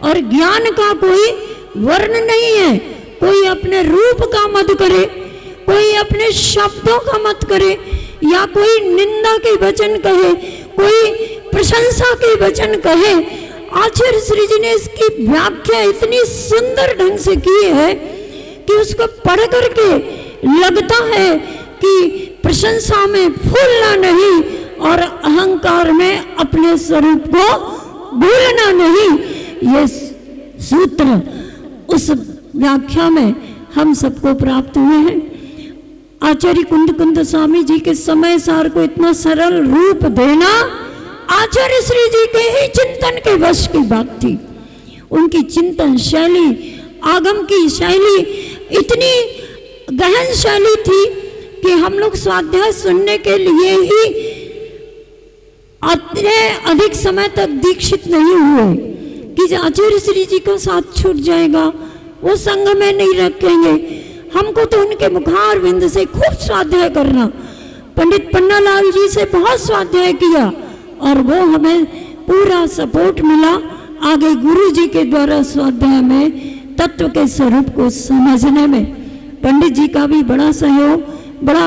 और ज्ञान का कोई वर्ण नहीं है। कोई अपने रूप का मत करे, कोई अपने शब्दों का मत करे, या कोई निंदा के वचन कहे, कोई प्रशंसा के वचन कहे। आचार्य श्री जी ने इसकी व्याख्या इतनी सुंदर ढंग से की है कि उसको पढ़ करके लगता है कि प्रशंसा में फूलना नहीं और अहंकार में अपने स्वरूप को भूलना नहीं। ये सूत्र उस व्याख्या में हम सबको प्राप्त हुए हैं। आचार्य कुंद कुंद स्वामी जी के समय सार को इतना सरल रूप देना आचार्य श्री जी के ही चिंतन के वश की बात थी। उनकी चिंतन शैली, आगम की शैली इतनी गहन शैली थी कि हम लोग स्वाध्याय सुनने के लिए ही इतने अधिक समय तक दीक्षित नहीं हुए कि आचार्य श्री जी का साथ छूट जाएगा, वो संग में नहीं रखेंगे। हमको तो उनके मुखार बिंद से खूब स्वाध्याय करना, पंडित पन्नालाल जी से बहुत स्वाध्याय किया और वो हमें पूरा सपोर्ट मिला आगे गुरु जी के द्वारा स्वाध्याय में तत्व के स्वरूप को समझने में। पंडित जी का भी बड़ा सहयोग, बड़ा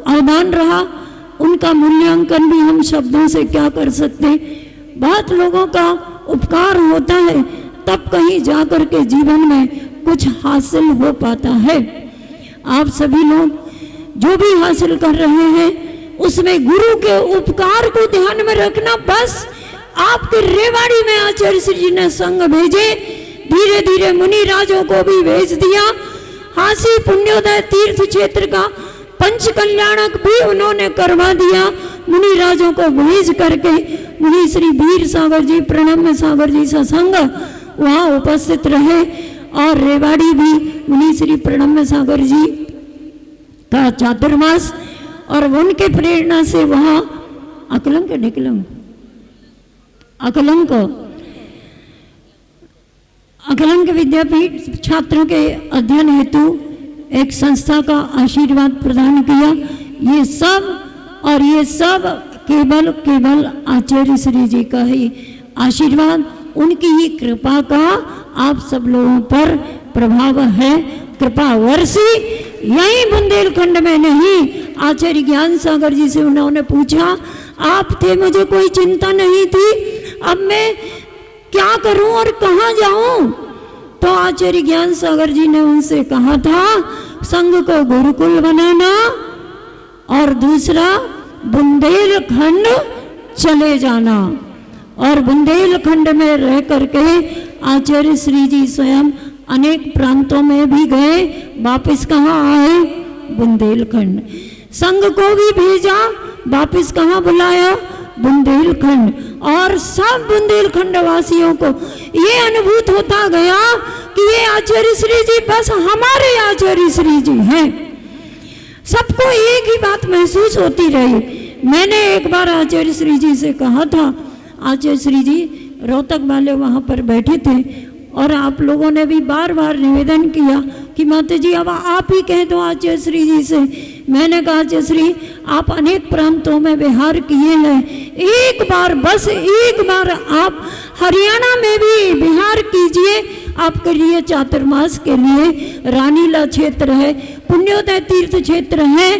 अवदान रहा। उनका मूल्यांकन भी हम शब्दों से क्या कर सकते। बहुत लोगों का उपकार होता है तब कहीं जाकर के जीवन में कुछ हासिल हो पाता है। आप सभी लोग जो भी हासिल कर रहे हैं उसमें गुरु के उपकार को ध्यान में रखना। बस आपके रेवाड़ी में आचार्य श्री जी ने संग भेजे, धीरे धीरे मुनि राजों को भी भेज दिया। हांसी पुण्योदय तीर्थ क्षेत्र का पंच कल्याणक भी उन्होंने करवा दिया। मुनि राजों को भेज करके मुनि श्री वीर सागर जी, प्रणम्य सागर जी सत्संग वहाँ उपस्थित रहे और रेवाड़ी भी मुनि श्री प्रणम्य सागर जी का चातुर्मास और उनके प्रेरणा से वहाँ अकलंक अकलंक विद्यापीठ छात्रों के अध्ययन हेतु एक संस्था का आशीर्वाद प्रदान किया। ये सब केवल आचार्य श्री जी का ही आशीर्वाद, उनकी ही कृपा का आप सब लोगों पर प्रभाव है। कृपा वर्षी यही बुंदेलखंड में नहीं, आचार्य ज्ञान सागर जी से उन्होंने पूछा, आप थे, मुझे कोई चिंता नहीं थी, अब मैं क्या करूं और कहां जाऊं? तो आचार्य ज्ञान सागर जी ने उनसे कहा था, संघ को गुरुकुल बनाना और दूसरा बुंदेलखंड चले जाना। और बुंदेलखंड में रह करके आचार्य श्री जी स्वयं अनेक प्रांतों में भी गए, वापस कहाँ आए? बुंदेलखंड। संघ को भी भेजा, वापस कहाँ बुलाया? बुंदेलखंड। और सब बुंदेलखंड वासियों को ये अनुभूत होता गया कि ये आचार्य श्री जी बस हमारे आचार्य श्री जी हैं। सबको एक ही बात महसूस होती रही। मैंने एक बार आचार्य श्री जी से कहा था, आचार्य श्री जी रोहतक वाले वहाँ पर बैठे थे और आप लोगों ने भी बार बार निवेदन किया कि माता जी अब आप ही कह दो आचार्य श्री जी से। मैंने कहा आचार्य श्री आप अनेक प्रांतों में विहार किए हैं, एक बार बस एक बार आप हरियाणा में भी विहार कीजिए। आपके लिए चातुर्मास के लिए रानीला क्षेत्र है, पुण्योदय तीर्थ क्षेत्र है,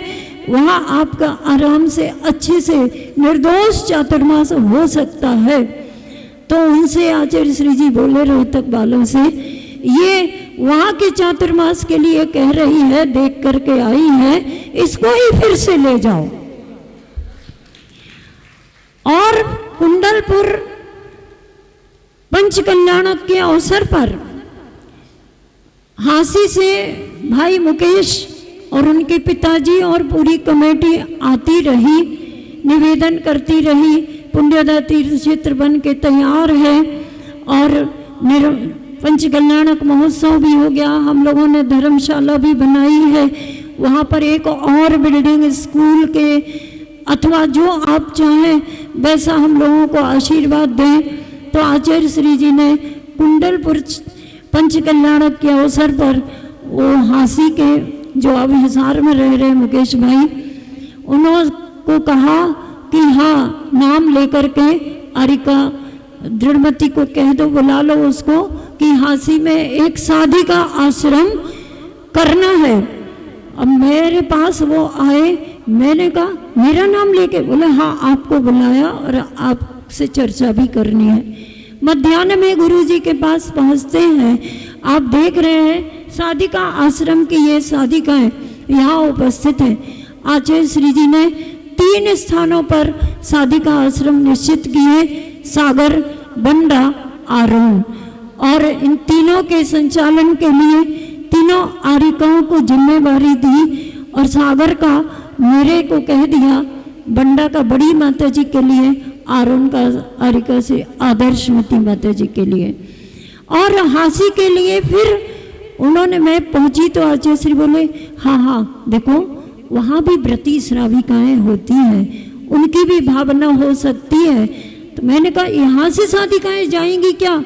वहाँ आपका आराम से अच्छे से निर्दोष चातुर्मास हो सकता है। तो उनसे आचार्य श्री जी बोले रोहतक वालों से, ये वहाँ के चातुर्मास के लिए कह रही है, देख करके आई है, इसको ही फिर से ले जाओ। और कुंडलपुर पंचकल्याणक के अवसर पर हांसी से भाई मुकेश और उनके पिताजी और पूरी कमेटी आती रही, निवेदन करती रही, पुण्योदय तीर्थ क्षेत्र बन के तैयार है और पंचकल्याणक महोत्सव भी हो गया। हम लोगों ने धर्मशाला भी बनाई है, वहाँ पर एक और बिल्डिंग स्कूल के अथवा जो आप चाहें वैसा हम लोगों को आशीर्वाद दें। तो आचार्य श्री जी ने कुंडलपुर पंचकल्याणक के अवसर पर वो हांसी के जो अब हिसार में रह रहे मुकेश भाई, उन्होंने कहा कि हाँ नाम लेकर के अरिका दृढ़मती को कह दो, बुला लो उसको कि हांसी में एक साधिका आश्रम करना है। अब मेरे पास वो आए, मैंने कहा मेरा नाम लेके? बोले हाँ आपको बुलाया और आपसे चर्चा भी करनी है। मध्याह्न में गुरुजी के पास पहुंचते हैं, आप देख रहे हैं साधिका आश्रम की ये साधिकाएं यहाँ उपस्थित हैं। आचार्य श्री जी ने 3 स्थानों पर साधिका आश्रम निश्चित किए, सागर, बंडा, आरोन, और इन तीनों के संचालन के लिए तीनों आरिकाओं को जिम्मेवारी दी और सागर का मेरे को कह दिया, बंडा का बड़ी माता जी के लिए, आरोन का आरिका से आदर्शमती माता जी के लिए, और हांसी के लिए फिर उन्होंने, मैं पहुंची तो आचार्य श्री बोले हाँ देखो वहाँ भी व्रती श्राविकाएं होती हैं, उनकी भी भावना हो सकती है। तो मैंने कहा यहाँ से साधिकाएं जाएंगी क्या?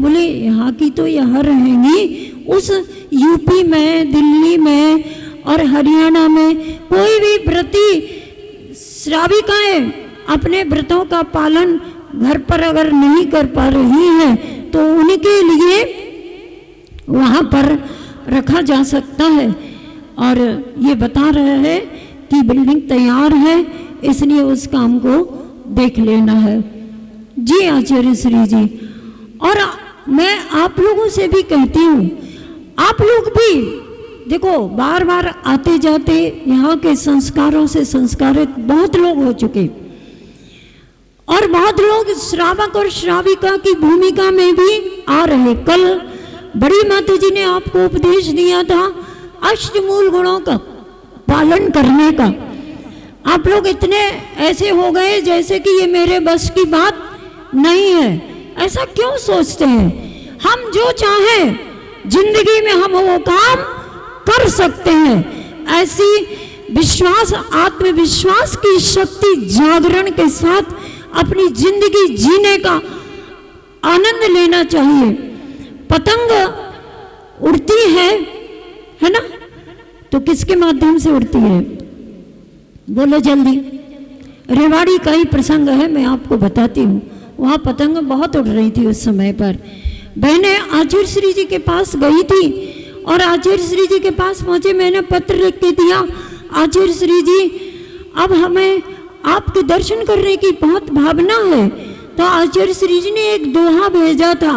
बोले यहाँ की तो यहाँ रहेंगी, उस यूपी में, दिल्ली में और हरियाणा में कोई भी व्रती श्राविकाएं अपने व्रतों का पालन घर पर अगर नहीं कर पा रही हैं तो उनके लिए वहाँ पर रखा जा सकता है। और ये बता रहे हैं कि बिल्डिंग तैयार है, इसलिए उस काम को देख लेना है। जी आचार्य श्री जी, और मैं आप लोगों से भी कहती हूँ, आप लोग भी देखो बार बार आते जाते यहाँ के संस्कारों से संस्कारित बहुत लोग हो चुके और बहुत लोग श्रावक और श्राविका की भूमिका में भी आ रहे। कल बड़ी माता जी ने आपको उपदेश दिया था अष्टमूल गुणों का पालन करने का। आप लोग इतने ऐसे हो गए जैसे कि ये मेरे बस की बात नहीं है। ऐसा क्यों सोचते हैं? हम जो चाहें जिंदगी में हम वो काम कर सकते हैं। ऐसी विश्वास, आत्मविश्वास की शक्ति जागरण के साथ अपनी जिंदगी जीने का आनंद लेना चाहिए। पतंग उड़ती है ना, तो किसके माध्यम से उड़ती है? बोलो जल्दी। रेवाड़ी का ही प्रसंग है, मैं आपको बताती हूँ। वहाँ पतंग बहुत उड़ रही थी उस समय पर। बहनें आचार्य श्री जी के पास गई थी और आचार्य श्री जी के पास पहुँचे। मैंने पत्र लिख के दिया, आचार्य श्री जी अब हमें आपके दर्शन करने की बहुत भावना है। तो आचार्य श्री जी ने एक दोहा भेजा था,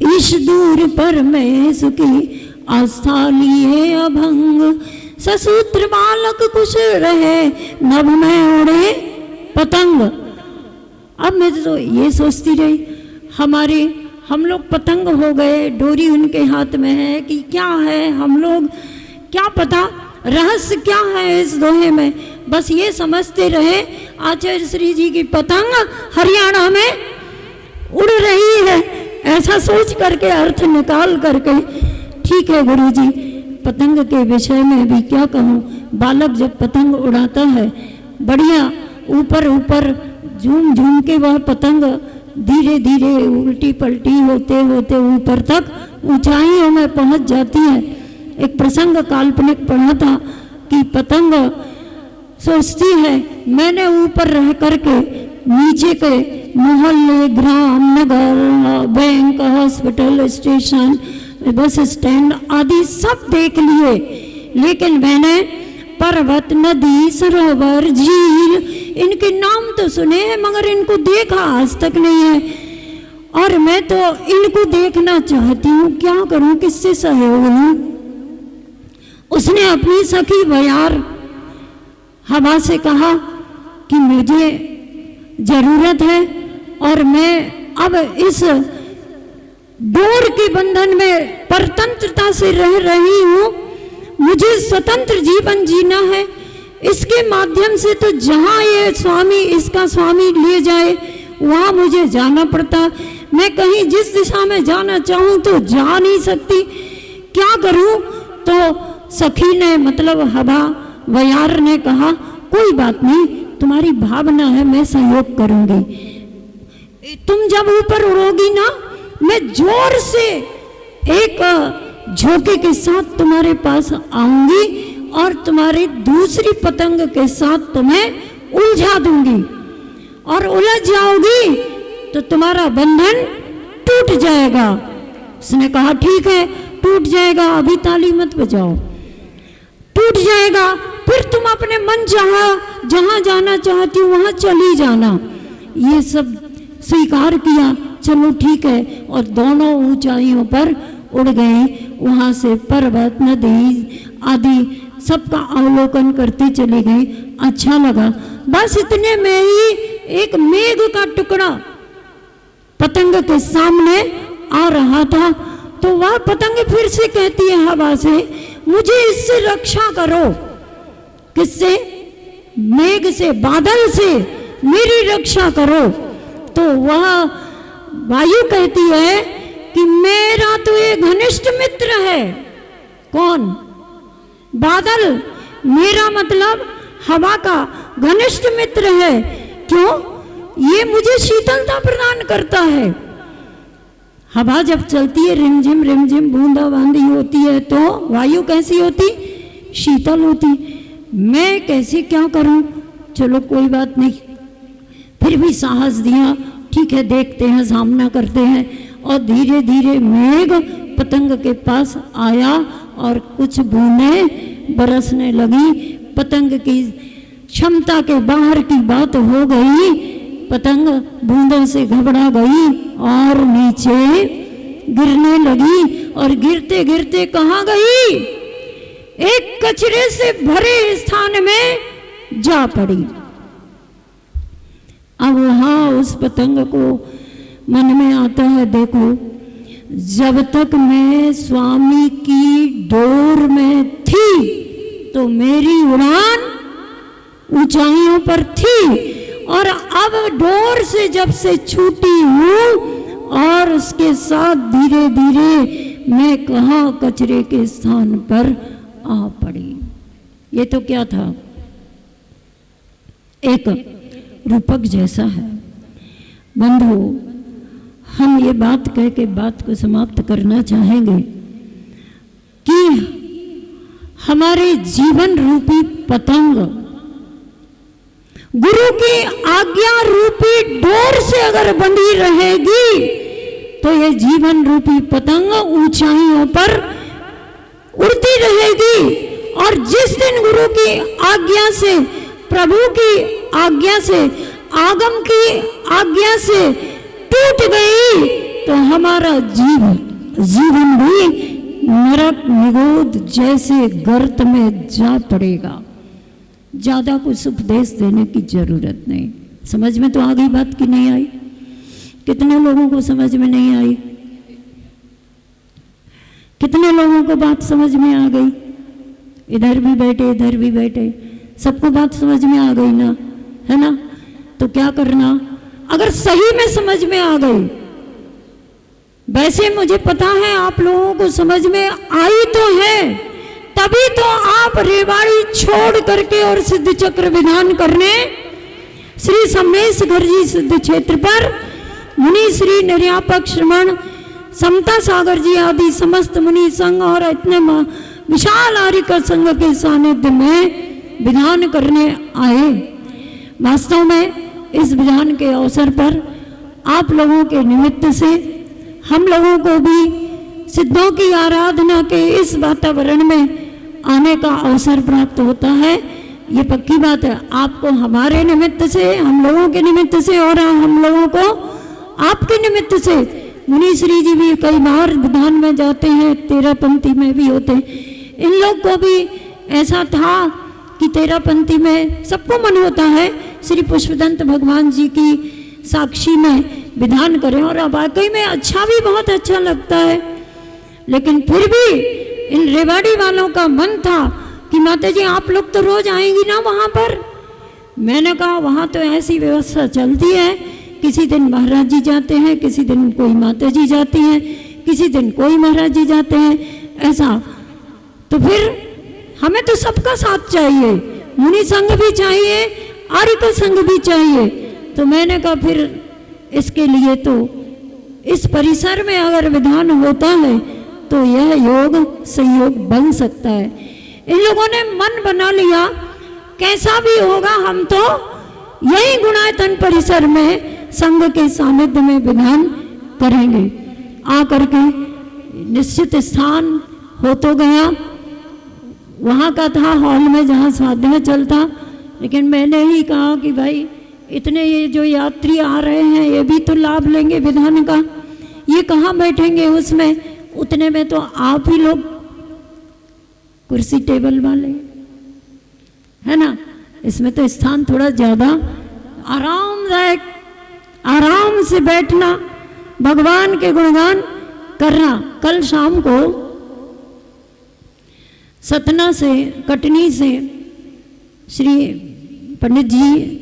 ईश दूर पर मैं सुखी आस्था लिए अभंग, ससूत्र बालक कुश रहे नभ में उड़े पतंग। अब मैं तो ये सोचती रही, हम लोग पतंग हो गए, डोरी उनके हाथ में है कि क्या है, हम लोग क्या पता रहस्य क्या है इस दोहे में। बस ये समझते रहे आचार्य श्री जी की पतंग हरियाणा में उड़ रही है, ऐसा सोच करके अर्थ निकाल करके। ठीक है गुरुजी, पतंग के विषय में भी क्या कहूँ। बालक जब पतंग उड़ाता है बढ़िया, ऊपर ऊपर झूम झूम के वह पतंग धीरे धीरे उल्टी पलटी होते होते ऊपर तक ऊंचाइयों में पहुंच जाती है। एक प्रसंग काल्पनिक पढ़ा था कि पतंग सोचती है मैंने ऊपर रह करके नीचे के मोहल्ले, ग्राम, नगर, bank, hospital, station, bus stand आदि सब देख लिए, लेकिन मैंने पर्वत, नदी, सरोवर, झील इनके नाम तो सुने हैं मगर इनको देखा आज तक नहीं है। और मैं तो इनको देखना चाहती हूँ, क्या करूँ, किससे सहयोग लूँ। उसने अपनी सखी बयार हवा से कहा कि मुझे जरूरत है और मैं अब इस डोर के बंधन में परतंत्रता से रह रही हूँ, मुझे स्वतंत्र जीवन जीना है। इसके माध्यम से तो जहाँ ये स्वामी, इसका स्वामी ले जाए वहाँ मुझे जाना पड़ता। मैं कहीं जिस दिशा में जाना चाहूँ तो जा नहीं सकती, क्या करूँ। तो सखी ने मतलब हवा वयार ने कहा कोई बात नहीं, तुम्हारी भावना है, मैं सहयोग करूँगी। तुम जब ऊपर उड़ोगी ना, मैं जोर से एक झोंके के साथ तुम्हारे पास आऊंगी और तुम्हारी दूसरी पतंग के साथ तुम्हें उलझा दूंगी और उलझ जाओगी तो तुम्हारा बंधन टूट जाएगा। उसने कहा ठीक है, टूट जाएगा, अभी ताली मत बजाओ, टूट जाएगा, फिर तुम अपने मन जहाँ जाना चाहती हो वहाँ चली जाना। ये सब स्वीकार किया, चलो ठीक है, और दोनों ऊंचाइयों पर उड़ गए। वहाँ से पर्वत, नदी आदि सबका अवलोकन करते चले गए। अच्छा लगा। बस इतने में ही एक मेघ का टुकड़ा पतंग के सामने आ रहा था, तो वह पतंग फिर से कहती है हवा से, मुझे इससे रक्षा करो। किससे? मेघ से, बादल से मेरी रक्षा करो। तो वह वायु कहती है कि मेरा तो ये घनिष्ठ मित्र है। कौन? बादल। मेरा मतलब हवा का घनिष्ठ मित्र है। क्यों? ये मुझे शीतलता प्रदान करता है। हवा जब चलती है, रिमझिम बूंदाबांदी होती है, तो वायु कैसी होती? शीतल होती। मैं कैसे क्या करूं? चलो कोई बात नहीं, फिर भी साहस दिया, ठीक है देखते हैं, सामना करते हैं। और धीरे धीरे मेघ पतंग के पास आया और कुछ बूंदें बरसने लगी। पतंग की क्षमता के बाहर की बात हो गई। पतंग बूंदों से घबरा गई और नीचे गिरने लगी, और गिरते गिरते कहाँ गई? एक कचरे से भरे स्थान में जा पड़ी। अब वहाँ उस पतंग को मन में आता है, देखो जब तक मैं स्वामी की डोर में थी तो मेरी उड़ान ऊंचाइयों पर थी, और अब डोर से जब से छूटी हूँ और उसके साथ धीरे धीरे मैं कहाँ कचरे के स्थान पर आ पड़ी। ये तो क्या था? एक रूपक जैसा है। बंधु, हम ये बात कह के बात को समाप्त करना चाहेंगे कि हमारे जीवन रूपी पतंग गुरु की आज्ञा रूपी डोर से अगर बंधी रहेगी तो ये जीवन रूपी पतंग ऊंचाइयों पर उड़ती रहेगी। और जिस दिन गुरु की आज्ञा से, प्रभु की आज्ञा से, आगम की आज्ञा से टूट गई तो हमारा जीवन भी नरक निगोद जैसे गर्त में जा पड़ेगा। ज्यादा कुछ उपदेश देने की जरूरत नहीं। समझ में तो आ गई बात कि नहीं आई? कितने लोगों को समझ में नहीं आई? कितने लोगों को बात समझ में आ गई? इधर भी बैठे, इधर भी बैठे, सबको बात समझ में आ गई ना, है ना? तो क्या करना, अगर सही में समझ में आ गई, वैसे मुझे पता है आप लोगों को समझ में आई तो है, तभी तो आप रेवाड़ी छोड़ करके और सिद्ध चक्र विधान करने श्री सम्मेशघर जी सिद्ध क्षेत्र पर मुनि श्री निर्यापक श्रमण समता सागर जी आदि समस्त मुनि संघ और इतने विशाल आर्य संघ के सानिध्य में विधान करने आए। वास्तव में इस विधान के अवसर पर आप लोगों के निमित्त से हम लोगों को भी सिद्धों की आराधना के इस वातावरण में आने का अवसर प्राप्त होता है। ये पक्की बात है, आपको हमारे निमित्त से, हम लोगों के निमित्त से और हम लोगों को आपके निमित्त से। मुनि श्री जी भी कई बार विधान में जाते हैं, 13 पंक्ति में भी होते हैं। इन लोग को भी ऐसा था कि 13 पंक्ति में सबको मन होता है श्री पुष्पदंत भगवान जी की साक्षी में विधान करें, और वाकई में अच्छा भी बहुत अच्छा लगता है। लेकिन फिर भी इन रेवाड़ी वालों का मन था कि माता जी आप लोग तो रोज आएंगी ना वहाँ पर। मैंने कहा वहाँ तो ऐसी व्यवस्था चलती है, किसी दिन महाराज जी जाते हैं, किसी दिन कोई माता जी जाती हैं, किसी दिन कोई महाराज जी जाते हैं, ऐसा। तो फिर हमें तो सबका साथ चाहिए, मुनि संघ भी चाहिए, आर्य संघ भी चाहिए। तो मैंने कहा फिर इसके लिए तो इस परिसर में अगर विधान होता है तो यह योग संयोग बन सकता है। इन लोगों ने मन बना लिया कैसा भी होगा हम तो यही गुणायतन परिसर में संघ के सानिध्य में विधान करेंगे। आकर के निश्चित स्थान हो तो गया, वहाँ का था हॉल में जहाँ स्वाध्याय चलता। लेकिन मैंने ही कहा कि भाई इतने ये जो यात्री आ रहे हैं ये भी तो लाभ लेंगे विधान का, ये कहाँ बैठेंगे उसमें, उतने में तो आप ही लोग कुर्सी टेबल वाले, है ना, इसमें तो स्थान थोड़ा ज्यादा आरामदायक, आराम से बैठना, भगवान के गुणगान करना। कल शाम को सतना से, कटनी से श्री पंडित जी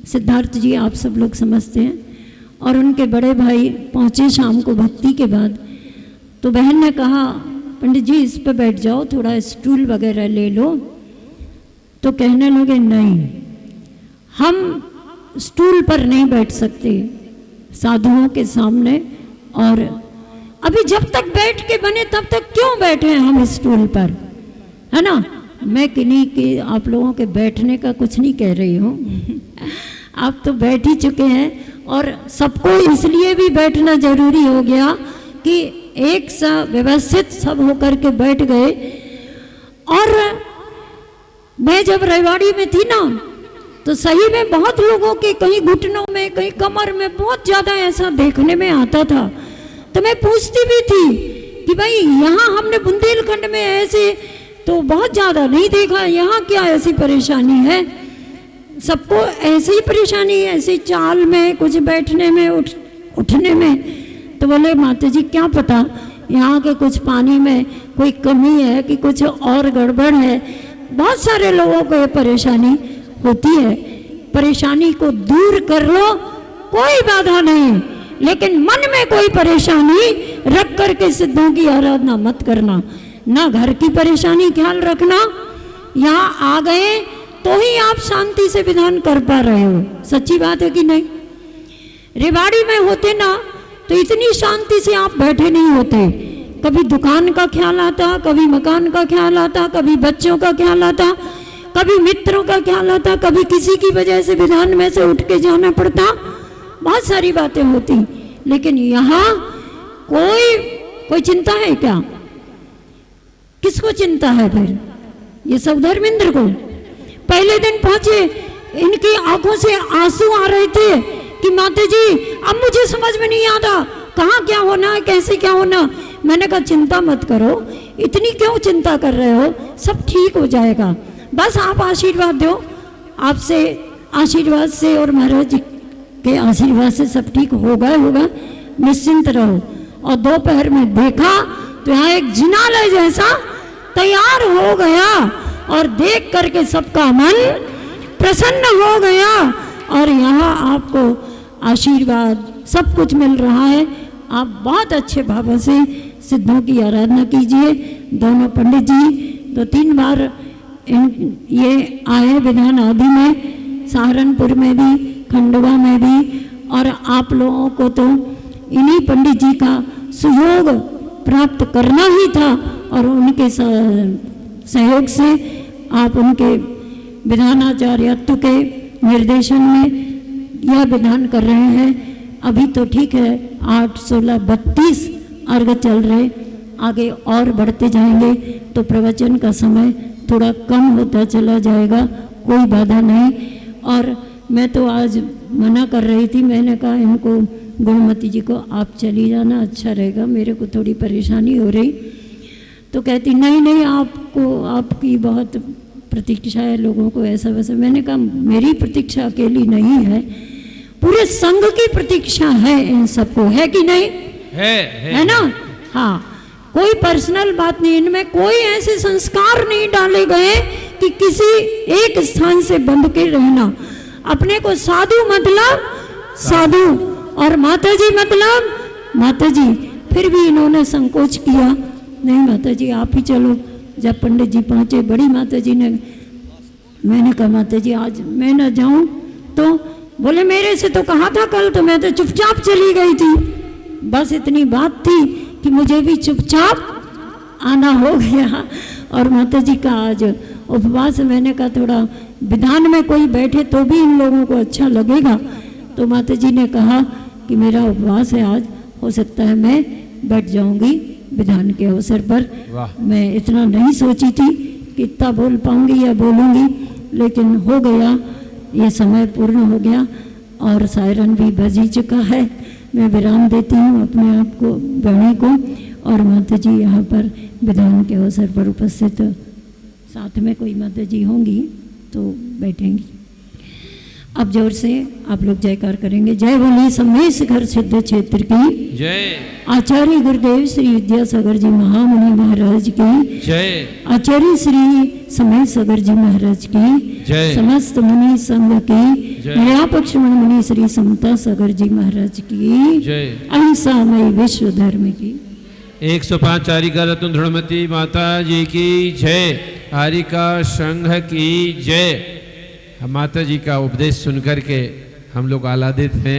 सिद्धार्थ जी आप सब लोग समझते हैं, और उनके बड़े भाई पहुँचे शाम को भक्ति के बाद। तो बहन ने कहा पंडित जी इस पे बैठ जाओ, थोड़ा स्टूल वगैरह ले लो। तो कहने लगे नहीं, हम स्टूल पर नहीं बैठ सकते साधुओं के सामने, और अभी जब तक बैठ के बने तब तक क्यों बैठे हैं हम स्टूल पर, है ना। मैं किन्हीं के आप लोगों के बैठने का कुछ नहीं कह रही हूँ आप तो बैठ ही चुके हैं, और सबको इसलिए भी बैठना जरूरी हो गया कि एक सा व्यवस्थित सब होकर के बैठ गए। और मैं जब रेवाड़ी में थी ना तो सही में बहुत लोगों के कहीं घुटनों में, कहीं कमर में बहुत ज़्यादा ऐसा देखने में आता था। तो मैं पूछती भी थी कि भाई यहाँ हमने बुंदेलखंड में ऐसे तो बहुत ज़्यादा नहीं देखा, यहाँ क्या ऐसी परेशानी है। सबको ऐसी ही परेशानी है, ऐसी चाल में, कुछ बैठने में, उठने में। तो बोले माता जी क्या पता यहाँ के कुछ पानी में कोई कमी है कि कुछ और गड़बड़ है। बहुत सारे लोगों को ये परेशानी होती है, परेशानी को दूर कर लो, कोई बाधा नहीं, लेकिन मन में कोई परेशानी रख करके सिद्धों की आराधना मत करना। ना घर की परेशानी ख्याल रखना, यहाँ आ गए तो ही आप शांति से विधान कर पा रहे हो। सच्ची बात है कि नहीं। रेवाड़ी में होते ना तो इतनी शांति से आप बैठे नहीं होते। कभी दुकान का ख्याल आता, कभी मकान का ख्याल आता, कभी बच्चों का ख्याल आता, कभी मित्रों का ख्याल आता, कभी किसी की वजह से विधान में से उठ के जाना पड़ता, बहुत सारी बातें होती। लेकिन यहाँ कोई चिंता है क्या? किसको चिंता है फिर? ये सब धर्मेंद्र को। पहले दिन पहुंचे, इनकी आंखों से आंसू आ रहे थे कि माता जी अब मुझे समझ में नहीं आता कहाँ क्या होना है, कैसे क्या होना। मैंने कहा चिंता मत करो, इतनी क्यों चिंता कर रहे हो, सब ठीक हो जाएगा, बस आप आशीर्वाद दो। आपसे आशीर्वाद से और महाराज जी के आशीर्वाद से सब ठीक होगा, निश्चिंत रहो। और दोपहर में देखा तो यहाँ एक जिनालय जैसा तैयार हो गया और देख करके सबका मन प्रसन्न हो गया। और यहाँ आपको आशीर्वाद सब कुछ मिल रहा है। आप बहुत अच्छे भाव से सिद्धों की आराधना कीजिए। दोनों पंडित जी 2-3 बार ये आए विधान आदि में, सहारनपुर में भी, खंडवा में भी। और आप लोगों को तो इन्हीं पंडित जी का सहयोग प्राप्त करना ही था और उनके सहयोग से आप उनके विधानाचार्यत्व के निर्देशन में यह विधान कर रहे हैं। अभी तो ठीक है, 8, 16, 32 अर्घ चल रहे, आगे और बढ़ते जाएंगे तो प्रवचन का समय थोड़ा कम होता चला जाएगा, कोई बाधा नहीं। और मैं तो आज मना कर रही थी, मैंने कहा इनको गुणमती जी को आप चली जाना अच्छा रहेगा, मेरे को थोड़ी परेशानी हो रही। तो कहती नहीं आपको, आपकी बहुत प्रतीक्षा है लोगों को, ऐसा वैसा। मैंने कहा मेरी प्रतीक्षा अकेली नहीं है, पूरे संघ की प्रतीक्षा है इन सबको, है कि नहीं? है ना? हाँ, कोई पर्सनल बात नहीं, इनमें कोई ऐसे संस्कार नहीं डाले गए कि किसी एक स्थान से बंध के रहना। अपने को साधु मतलब साधु और माता जी मतलब माता जी। फिर भी इन्होंने संकोच किया, नहीं माता जी आप ही चलो। जब पंडित जी पहुंचे, बड़ी माता जी ने, मैंने कहा माता जी आज मैं न जाऊं तो बोले मेरे से तो कहा था कल, तो मैं तो चुपचाप चली गई थी। बस इतनी बात थी कि मुझे भी चुपचाप आना हो गया। और माता जी का आज उपवास, मैंने कहा थोड़ा विधान में कोई बैठे तो भी इन लोगों को अच्छा लगेगा। तो माता जी ने कहा कि मेरा उपवास है आज, हो सकता है मैं बैठ जाऊंगी विधान के अवसर पर। मैं इतना नहीं सोची थी कि इतना बोल पाऊंगी या बोलूंगी, लेकिन हो गया, ये समय पूर्ण हो गया और सायरन भी बज ही चुका है। मैं विराम देती हूँ अपने आप को, वाणी को। और माता जी यहाँ पर विधान के अवसर पर उपस्थित, साथ में कोई माता जी होंगी तो बैठेंगी। अब जोर से आप लोग जयकार करेंगे। जय बोली सम्मेश घर सिद्ध क्षेत्र की जय। आचार्य गुरुदेव श्री विद्यासागर जी महामुनि महाराज की जय। आचार्य श्री सम्मेश सागर जी महाराज की जय। समस्त मुनि संघ की, न्यायपक्ष मुनि श्री समता सागर जी महाराज की जय। अहिंसामय विश्व धर्म की 105 चारिका रत्न धृणमती माता जी की जय। आरिका संघ की जय। माता जी का उपदेश सुनकर के हम लोग आह्लादित हैं।